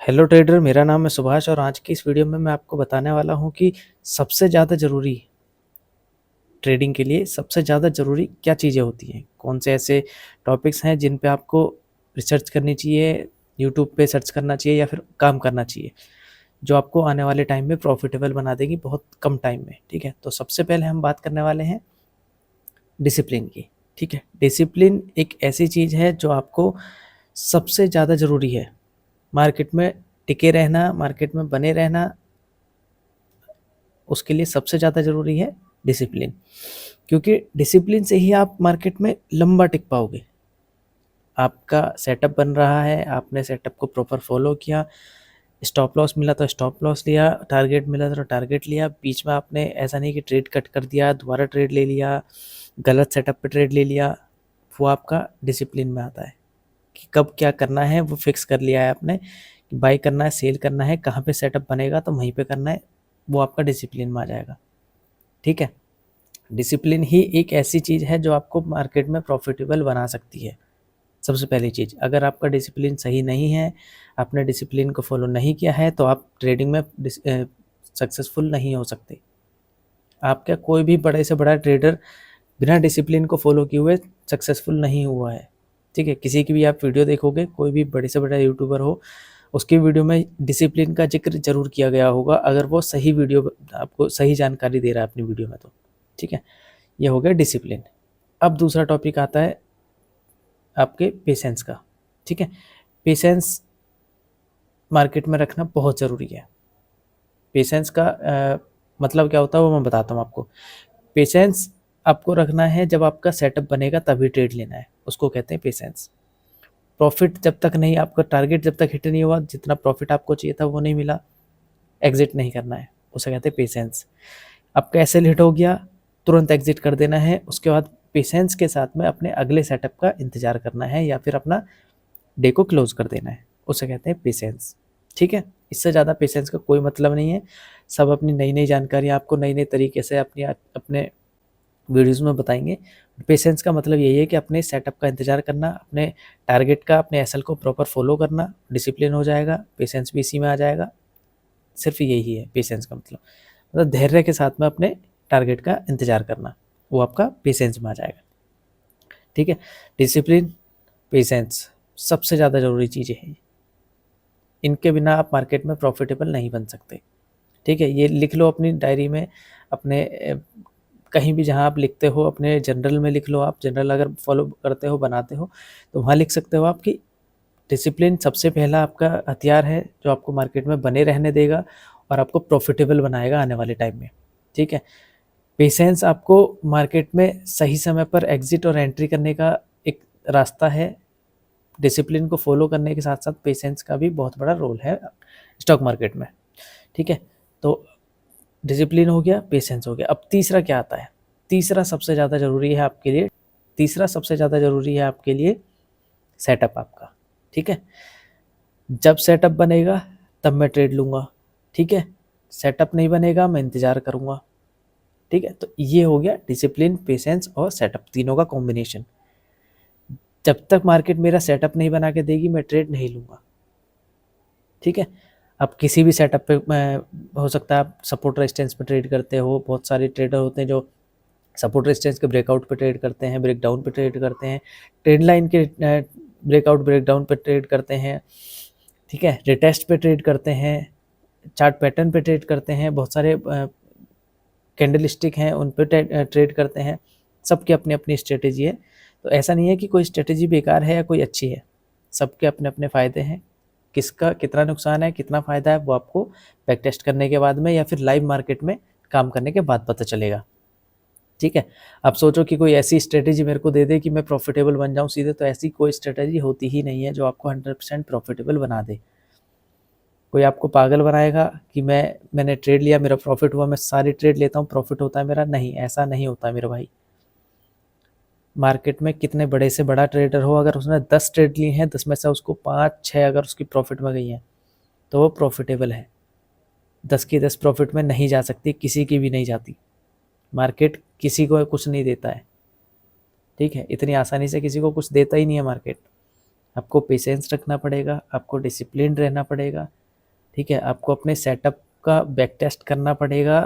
Hello trader, मेरा नाम है सुभाष और आज की इस वीडियो में मैं आपको बताने वाला हूँ कि सबसे ज़्यादा ज़रूरी ट्रेडिंग के लिए सबसे ज़्यादा ज़रूरी क्या चीज़ें होती हैं। कौन से ऐसे टॉपिक्स हैं जिन पे आपको रिसर्च करनी चाहिए, यूट्यूब पे सर्च करना चाहिए या फिर काम करना चाहिए, जो आपको आने वाले टाइम में प्रॉफिटेबल बना देगी बहुत कम टाइम में। ठीक है, तो सबसे पहले हम बात करने वाले हैं डिसिप्लिन की। ठीक है, डिसिप्लिन एक ऐसी चीज़ है जो आपको सबसे ज़्यादा ज़रूरी है। मार्केट में टिके रहना, मार्केट में बने रहना, उसके लिए सबसे ज़्यादा ज़रूरी है डिसिप्लिन, क्योंकि डिसिप्लिन से ही आप मार्केट में लंबा टिक पाओगे। आपका सेटअप बन रहा है, आपने सेटअप को प्रॉपर फॉलो किया, स्टॉप लॉस मिला तो स्टॉप लॉस लिया, टारगेट मिला तो टारगेट लिया। बीच में आपने ऐसा नहीं कि ट्रेड कट कर दिया, दोबारा ट्रेड ले लिया, गलत सेटअप पे ट्रेड ले लिया। वो आपका डिसिप्लिन में आता है कि कब क्या करना है, वो फिक्स कर लिया है आपने कि बाई करना है, सेल करना है, कहाँ पे सेटअप बनेगा तो वहीं पे करना है। वो आपका डिसिप्लिन में आ जाएगा। ठीक है, डिसिप्लिन ही एक ऐसी चीज़ है जो आपको मार्केट में प्रॉफिटेबल बना सकती है। सबसे पहली चीज़, अगर आपका डिसिप्लिन सही नहीं है, आपने डिसिप्लिन को फॉलो नहीं किया है, तो आप ट्रेडिंग में सक्सेसफुल नहीं हो सकते। आप क्या, कोई भी बड़े से बड़ा ट्रेडर बिना डिसिप्लिन को फॉलो किए हुए सक्सेसफुल नहीं हुआ है। ठीक है, किसी की भी आप वीडियो देखोगे, कोई भी बड़े से बड़ा यूट्यूबर हो, उसकी वीडियो में डिसिप्लिन का जिक्र जरूर किया गया होगा, अगर वो सही वीडियो आपको सही जानकारी दे रहा है अपनी वीडियो में तो। ठीक है, ये हो गया डिसिप्लिन। अब दूसरा टॉपिक आता है आपके पेशेंस का। ठीक है, पेशेंस मार्केट में रखना बहुत ज़रूरी है। पेशेंस का मतलब क्या होता है वो मैं बताता हूँ आपको। पेशेंस आपको रखना है, जब आपका सेटअप बनेगा तभी ट्रेड लेना है, उसको कहते हैं पेशेंस। प्रॉफिट जब तक नहीं, आपका टारगेट जब तक हिट नहीं हुआ, जितना प्रॉफिट आपको चाहिए था वो नहीं मिला, एग्जिट नहीं करना है, उसे कहते हैं पेशेंस। आपका एसएल हिट हो गया, तुरंत एग्जिट कर देना है। उसके बाद पेशेंस के साथ में अपने अगले सेटअप का इंतजार करना है या फिर अपना डे को क्लोज कर देना है, उसे कहते हैं पेशेंस। ठीक है, इससे ज़्यादा पेशेंस का कोई मतलब नहीं है। सब अपनी नई नई जानकारी आपको नई नई तरीके से अपने वीडियोज़ में बताएंगे। पेशेंस का मतलब यही है कि अपने सेटअप का इंतज़ार करना, अपने टारगेट का, अपने एसएल को प्रॉपर फॉलो करना, डिसिप्लिन हो जाएगा, पेशेंस भी इसी में आ जाएगा। सिर्फ यही है पेशेंस का मतलब धैर्य के साथ में अपने टारगेट का इंतज़ार करना, वो आपका पेशेंस में आ जाएगा। ठीक है, डिसिप्लिन, पेशेंस सबसे ज़्यादा ज़रूरी चीज़ें हैं। इनके बिना आप मार्केट में प्रॉफिटेबल नहीं बन सकते। ठीक है, ये लिख लो अपनी डायरी में, अपने कहीं भी जहाँ आप लिखते हो, अपने जनरल में लिख लो। आप जनरल अगर फॉलो करते हो, बनाते हो, तो वहाँ लिख सकते हो आप कि डिसिप्लिन सबसे पहला आपका हथियार है जो आपको मार्केट में बने रहने देगा और आपको प्रॉफिटेबल बनाएगा आने वाले टाइम में। ठीक है, पेशेंस आपको मार्केट में सही समय पर एग्जिट और एंट्री करने का एक रास्ता है। डिसिप्लिन को फॉलो करने के साथ साथ पेशेंस का भी बहुत बड़ा रोल है स्टॉक मार्केट में। ठीक है, तो डिसिप्लिन हो गया, पेशेंस हो गया। अब तीसरा क्या आता है? तीसरा सबसे ज़्यादा ज़रूरी है आपके लिए, तीसरा सबसे ज़्यादा ज़रूरी है आपके लिए सेटअप आपका। ठीक है, जब सेटअप बनेगा तब मैं ट्रेड लूँगा। ठीक है, सेटअप नहीं बनेगा मैं इंतज़ार करूँगा। ठीक है, तो ये हो गया डिसिप्लिन, पेशेंस और सेटअप, तीनों का कॉम्बिनेशन। जब तक मार्केट मेरा सेटअप नहीं बना के देगी मैं ट्रेड नहीं लूँगा। ठीक है, आप किसी भी सेटअप पे हो सकता है आप सपोर्ट रेजिस्टेंस पे ट्रेड करते हो। बहुत सारे ट्रेडर होते हैं जो सपोर्ट रेजिस्टेंस के ब्रेकआउट पे ट्रेड करते हैं, ब्रेकडाउन पे ट्रेड करते हैं, ट्रेंड लाइन के ब्रेकआउट ब्रेकडाउन पे ट्रेड करते हैं। ठीक है, रिटेस्ट पे ट्रेड करते हैं, चार्ट पैटर्न पे ट्रेड करते हैं, बहुत सारे कैंडल स्टिक हैं उन पे ट्रेड करते हैं। सबकी अपनी अपनी स्ट्रेटेजी है, तो ऐसा नहीं है कि कोई स्ट्रेटेजी बेकार है या कोई अच्छी है। सबके अपने अपने फ़ायदे हैं। किसका कितना नुकसान है, कितना फ़ायदा है, वो आपको बैक टेस्ट करने के बाद में या फिर लाइव मार्केट में काम करने के बाद पता चलेगा। ठीक है, आप सोचो कि कोई ऐसी स्ट्रेटेजी मेरे को दे दे कि मैं प्रॉफिटेबल बन जाऊँ सीधे, तो ऐसी कोई स्ट्रेटेजी होती ही नहीं है जो आपको 100% प्रॉफिटेबल बना दे। कोई आपको पागल बनाएगा कि मैंने ट्रेड लिया, मेरा प्रॉफिट हुआ, मैं सारी ट्रेड लेता हूँ, प्रॉफिट होता है मेरा। नहीं, ऐसा नहीं होता है मेरे भाई। मार्केट में कितने बड़े से बड़ा ट्रेडर हो, अगर उसने 10 ट्रेड लिए हैं, 10 में से उसको 5-6 अगर उसकी प्रॉफिट में गई हैं, तो वो प्रॉफिटेबल है। 10 की 10 प्रॉफिट में नहीं जा सकती, किसी की भी नहीं जाती। मार्केट किसी को कुछ नहीं देता है। ठीक है, इतनी आसानी से किसी को कुछ देता ही नहीं है मार्केट। आपको पेशेंस रखना पड़ेगा, आपको डिसिप्लिन रहना पड़ेगा, ठीक है। आपको अपने सेटअप का बैक टेस्ट करना पड़ेगा,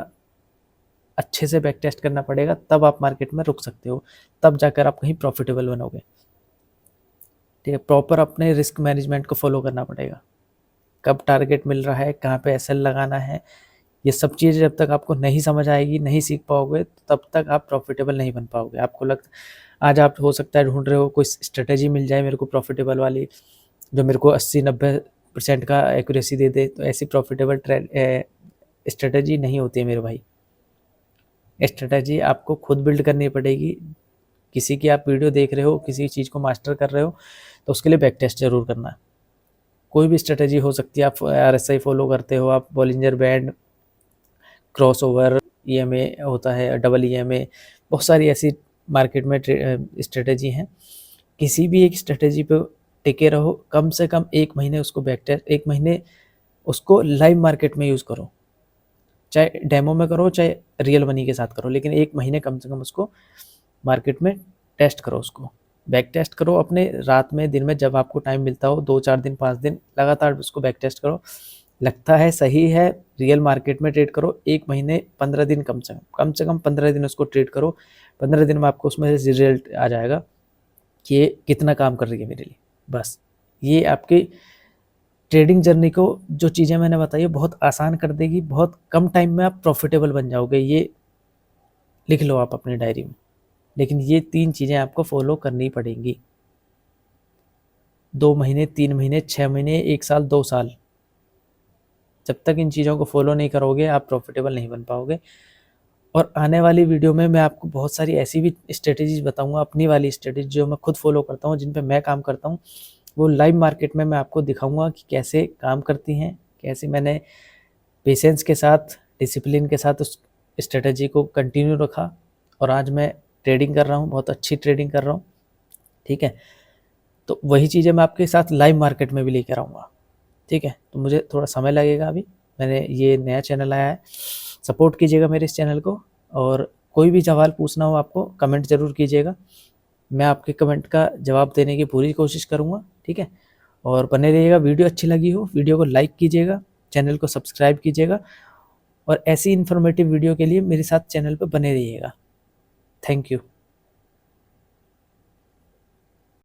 अच्छे से बैक टेस्ट करना पड़ेगा, तब आप मार्केट में रुक सकते हो, तब जाकर आप कहीं प्रॉफिटेबल बनोगे, ठीक है। प्रॉपर अपने रिस्क मैनेजमेंट को फॉलो करना पड़ेगा, कब टारगेट मिल रहा है, कहाँ पे एसएल लगाना है, ये सब चीज़ जब तक आपको नहीं समझ आएगी, नहीं सीख पाओगे, तब तक आप प्रॉफिटेबल नहीं बन पाओगे। आपको आज आप हो सकता है ढूंढ रहे हो कोई स्ट्रेटेजी मिल जाए मेरे को प्रॉफिटेबल वाली, जो मेरे को 80-90% का एक्यूरेसी दे दे, तो ऐसी प्रॉफिटेबल स्ट्रेटेजी नहीं होती है मेरे भाई। स्ट्रेटेजी आपको खुद बिल्ड करनी पड़ेगी। किसी की आप वीडियो देख रहे हो, किसी चीज़ को मास्टर कर रहे हो, तो उसके लिए बैक टेस्ट जरूर करना है। कोई भी स्ट्रेटेजी हो सकती है, आप RSI फॉलो करते हो, आप Bollinger band, cross over, EMA होता है, डबल EMA, बहुत सारी ऐसी मार्केट में स्ट्रेटेजी हैं। किसी भी एक स्ट्रेटेजी पे टिके रहो, कम से कम 1 महीने उसको बैक टेस्ट, 1 महीने उसको लाइव मार्केट में यूज़ करो, चाहे डेमो में करो चाहे रियल मनी के साथ करो, लेकिन 1 महीने कम से कम उसको मार्केट में टेस्ट करो, उसको बैक टेस्ट करो अपने, रात में दिन में जब आपको टाइम मिलता हो, 2-4 दिन 5 दिन लगातार उसको बैक टेस्ट करो। लगता है सही है, रियल मार्केट में ट्रेड करो, 1 महीने 15 दिन कम से कम 15 दिन उसको ट्रेड करो। 15 दिन में आपको उसमें रिजल्ट आ जाएगा कि ये कितना काम कर रही है मेरे लिए। बस ये आपकी ट्रेडिंग जर्नी को, जो चीज़ें मैंने बताई है, बहुत आसान कर देगी, बहुत कम टाइम में आप प्रॉफिटेबल बन जाओगे। ये लिख लो आप अपनी डायरी में, लेकिन ये 3 चीज़ें आपको फॉलो करनी पड़ेंगी। 2 महीने, 3 महीने, 6 महीने, 1 साल, 2 साल, जब तक इन चीज़ों को फॉलो नहीं करोगे आप प्रॉफिटेबल नहीं बन पाओगे। और आने वाली वीडियो में मैं आपको बहुत सारी ऐसी भी स्ट्रेटेजीज बताऊंगा, अपनी वाली स्ट्रेटेजी जो मैं खुद फॉलो करता हूँ, जिन पे मैं काम करता हूँ, वो लाइव मार्केट में मैं आपको दिखाऊंगा कि कैसे काम करती हैं, कैसे मैंने पेशेंस के साथ, डिसिप्लिन के साथ उस स्ट्रेटेजी को कंटिन्यू रखा, और आज मैं ट्रेडिंग कर रहा हूँ, बहुत अच्छी ट्रेडिंग कर रहा हूँ, ठीक है। तो वही चीज़ें मैं आपके साथ लाइव मार्केट में भी लेकर आऊँगा, ठीक है। तो मुझे थोड़ा समय लगेगा, अभी मैंने ये नया चैनल आया है, सपोर्ट कीजिएगा मेरे इस चैनल को, और कोई भी सवाल पूछना हो आपको कमेंट ज़रूर कीजिएगा, मैं आपके कमेंट का जवाब देने की पूरी कोशिश करूँगा, ठीक है। और बने रहिएगा। वीडियो अच्छी लगी हो, वीडियो को लाइक कीजिएगा, चैनल को सब्सक्राइब कीजिएगा, और ऐसी इन्फॉर्मेटिव वीडियो के लिए मेरे साथ चैनल पर बने रहिएगा। Thank you.